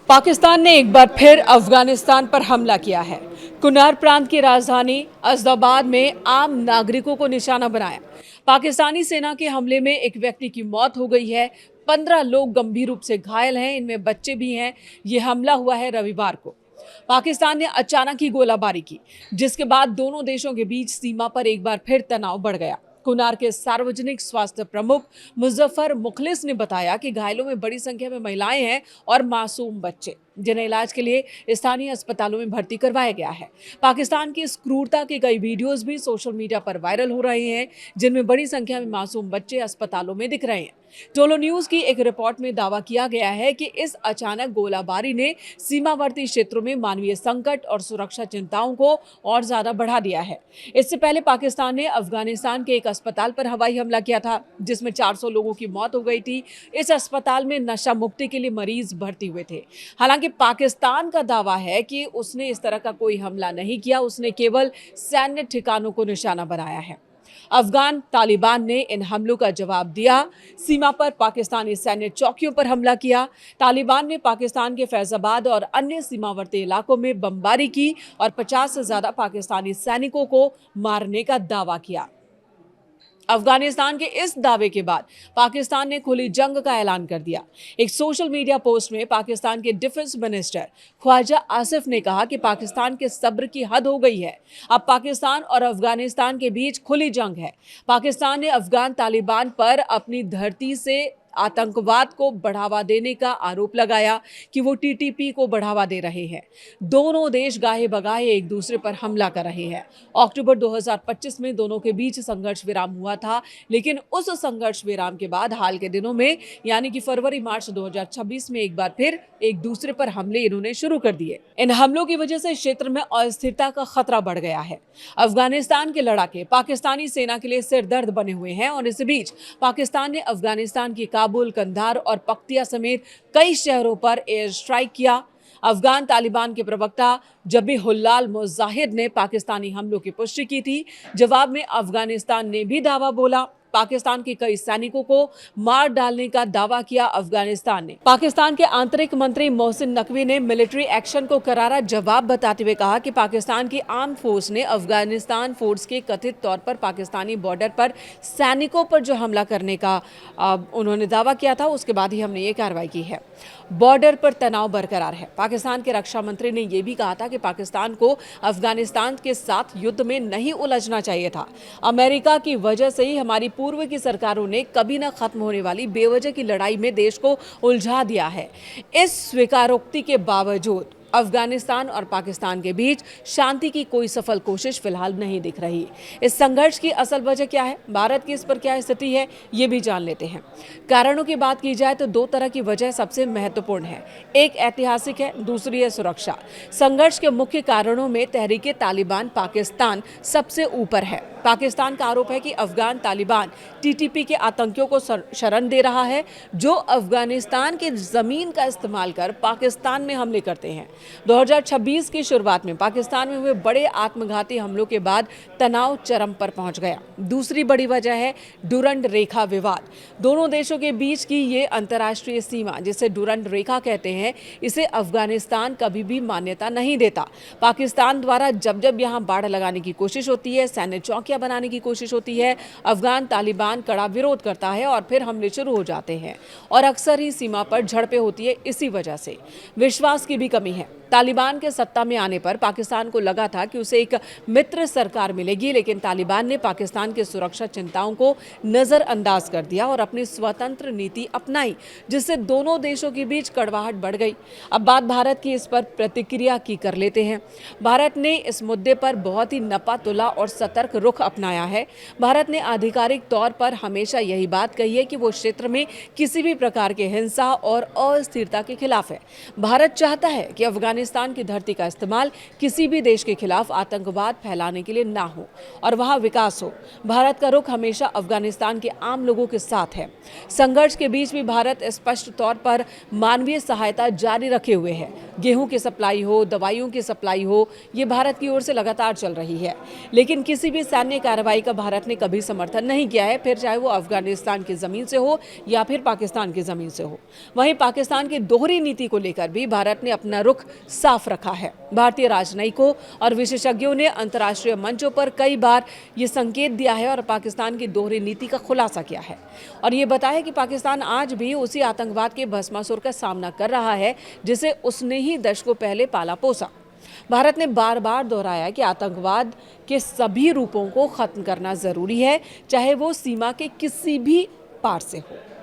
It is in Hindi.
पाकिस्तान ने एक बार फिर अफगानिस्तान पर हमला किया है। कुनार प्रांत की राजधानी अज़दाबाद में आम नागरिकों को निशाना बनाया। पाकिस्तानी सेना के हमले में एक व्यक्ति की मौत हो गई है। 15 लोग गंभीर रूप से घायल हैं, इनमें बच्चे भी हैं। ये हमला हुआ है रविवार को। पाकिस्तान ने अचानक ही गोलाबारी की, जिसके बाद दोनों देशों के बीच सीमा पर एक बार फिर तनाव बढ़ गया। कुनार के सार्वजनिक स्वास्थ्य प्रमुख मुजफ्फर मुखलिस ने बताया कि घायलों में बड़ी संख्या में महिलाएं हैं और मासूम बच्चे, जिन्हें इलाज के लिए स्थानीय अस्पतालों में भर्ती करवाया गया है। पाकिस्तान की इस क्रूरता के कई वीडियोस भी सोशल मीडिया पर वायरल हो रहे हैं, जिनमें बड़ी संख्या में मासूम बच्चे अस्पतालों में दिख रहे हैं। टोलो न्यूज की एक रिपोर्ट में दावा किया गया है कि इस अचानक गोलाबारी ने सीमावर्ती क्षेत्रों में मानवीय संकट और सुरक्षा चिंताओं को और ज्यादा बढ़ा दिया है। इससे पहले पाकिस्तान ने अफगानिस्तान के एक अस्पताल पर हवाई हमला किया था, जिसमें 400 लोगों की मौत हो गई थी। इस अस्पताल में नशा मुक्ति के लिए मरीज भर्ती हुए थे। हालांकि पाकिस्तान का दावा है कि उसने इस तरह का कोई हमला नहीं किया, उसने केवल सैन्य ठिकानों को निशाना बनाया है। अफगान तालिबान ने इन हमलों का जवाब दिया। सीमा पर पाकिस्तानी सैन्य चौकियों पर हमला किया। तालिबान ने पाकिस्तान के फैजाबाद और अन्य सीमावर्ती इलाकों में बमबारी की और 50 से ज्यादा पाकिस्तानी सैनिकों को मारने का दावा किया। अफगानिस्तान के इस दावे के बाद पाकिस्तान ने खुली जंग का ऐलान कर दिया। एक सोशल मीडिया पोस्ट में पाकिस्तान के डिफेंस मिनिस्टर ख्वाजा आसिफ ने कहा कि पाकिस्तान के सब्र की हद हो गई है। अब पाकिस्तान और अफगानिस्तान के बीच खुली जंग है। पाकिस्तान ने अफगान तालिबान पर अपनी धरती से आतंकवाद को बढ़ावा देने का आरोप लगाया कि वो टीटीपी को बढ़ावा दे रहे हैं। दोनों देश गाहे बगाहे एक दूसरे पर हमला कर रहे हैं। अक्टूबर 2025 में दोनों के बीच संघर्ष विराम हुआ था, लेकिन उस संघर्ष विराम के बाद हाल के दिनों में यानी कि फरवरी मार्च 2026 में एक बार फिर एक दूसरे पर हमले इन्होंने शुरू कर दिए। इन हमलों की वजह से क्षेत्र में अस्थिरता का खतरा बढ़ गया है। अफगानिस्तान के लड़ाके पाकिस्तानी सेना के लिए सिरदर्द बने हुए हैं और इस बीच पाकिस्तान ने अफगानिस्तान की काबुल, कंधार और पख्तिया समेत कई शहरों पर एयर स्ट्राइक किया। अफगान तालिबान के प्रवक्ता जबीहुल्लाह मुजाहिद ने पाकिस्तानी हमलों की पुष्टि की थी। जवाब में अफगानिस्तान ने भी दावा बोला। पाकिस्तान के कई सैनिकों को मार डालने का दावा किया अफगानिस्तान ने। पाकिस्तान के आंतरिक मंत्री मोहसिन नकवी ने मिलिट्री एक्शन को करारा जवाब बताते हुए कहा कि पाकिस्तान की आर्म फोर्स ने अफगानिस्तान फोर्स के कथित तौर पर पाकिस्तानी बॉर्डर पर सैनिकों पर जो हमला करने का उन्होंने दावा किया था, उसके बाद ही हमने ये कार्रवाई की है। बॉर्डर पर तनाव बरकरार है। पाकिस्तान के रक्षा मंत्री ने यह भी कहा था कि पाकिस्तान को अफगानिस्तान के साथ युद्ध में नहीं उलझना चाहिए था। अमेरिका की वजह से ही हमारी पूर्व की सरकारों ने कभी न खत्म होने वाली बेवजह की लड़ाई में देश को उलझा दिया है। इस स्वीकारोक्ति के बावजूद अफगानिस्तान और पाकिस्तान के बीच शांति की कोई सफल कोशिश फिलहाल नहीं दिख रही। इस संघर्ष की असल वजह क्या है, भारत की इस पर क्या स्थिति है, ये भी जान लेते हैं। कारणों की बात की जाए तो दो तरह की वजह सबसे महत्वपूर्ण है। एक ऐतिहासिक है, दूसरी है सुरक्षा। संघर्ष के मुख्य कारणों में तहरीके तालिबान पाकिस्तान सबसे ऊपर है। पाकिस्तान का आरोप है कि अफगान तालिबान टीटीपी के आतंकियों को शरण दे रहा है, जो अफगानिस्तान की जमीन का इस्तेमाल कर पाकिस्तान में हमले करते हैं। 2026 की शुरुआत में पाकिस्तान में हुए बड़े आत्मघाती हमलों के बाद तनाव चरम पर पहुंच गया। दूसरी बड़ी वजह है डुरंड रेखा विवाद। दोनों देशों के बीच की ये अंतर्राष्ट्रीय सीमा, जिसे डुरंड रेखा कहते हैं, इसे अफगानिस्तान कभी भी मान्यता नहीं देता। पाकिस्तान द्वारा जब जब यहाँ बाड़ लगाने की कोशिश होती है, सैन्य चौकियां बनाने की कोशिश होती है, अफगान तालिबान कड़ा विरोध करता है और फिर हमले शुरू हो जाते हैं और अक्सर ही सीमा पर झड़पें होती है। इसी वजह से विश्वास की भी कमी है। तालिबान के सत्ता में आने पर पाकिस्तान को लगा था कि उसे एक मित्र सरकार मिलेगी, लेकिन तालिबान ने पाकिस्तान की सुरक्षा चिंताओं को नजरअंदाज कर दिया और अपनी स्वतंत्र नीति अपनाई, जिससे दोनों देशों के बीच कड़वाहट बढ़ गई। अब बात भारत की इस पर प्रतिक्रिया की कर लेते हैं। भारत ने इस मुद्दे पर बहुत ही नपा तुला और सतर्क रुख अपनाया है। भारत ने आधिकारिक तौर पर हमेशा यही बात कही है कि वो क्षेत्र में किसी भी प्रकार की हिंसा और अस्थिरता के खिलाफ है। भारत चाहता है कि अफगानिस्तान की धरती का इस्तेमाल किसी भी देश के खिलाफ आतंकवाद फैलाने के लिए ना हो और वहां विकास हो। भारत का रुख हमेशा अफगानिस्तान के आम लोगों के साथ है। संघर्ष के बीच भी भारत स्पष्ट तौर पर मानवीय सहायता जारी रखे हुए है। गेहूं की सप्लाई हो, दवाइयों की सप्लाई हो, ये भारत की ओर से लगातार चल रही है। लेकिन किसी भी सैन्य कार्रवाई का भारत ने कभी समर्थन नहीं किया है, फिर चाहे वो अफगानिस्तान की जमीन से हो या फिर पाकिस्तान की जमीन से हो। वहीं पाकिस्तान की दोहरी नीति को लेकर भी भारत ने अपना रुख साफ रखा है। भारतीय राजनयिकों और विशेषज्ञों ने अंतर्राष्ट्रीय मंचों पर कई बार ये संकेत दिया है और पाकिस्तान की दोहरी नीति का खुलासा किया है और ये बताया कि पाकिस्तान आज भी उसी आतंकवाद के भस्मासुर का सामना कर रहा है जिसे उसने ही दशकों पहले पाला पोसा। भारत ने बार बार दोहराया कि आतंकवाद के सभी रूपों को खत्म करना जरूरी है, चाहे वो सीमा के किसी भी पार से हो।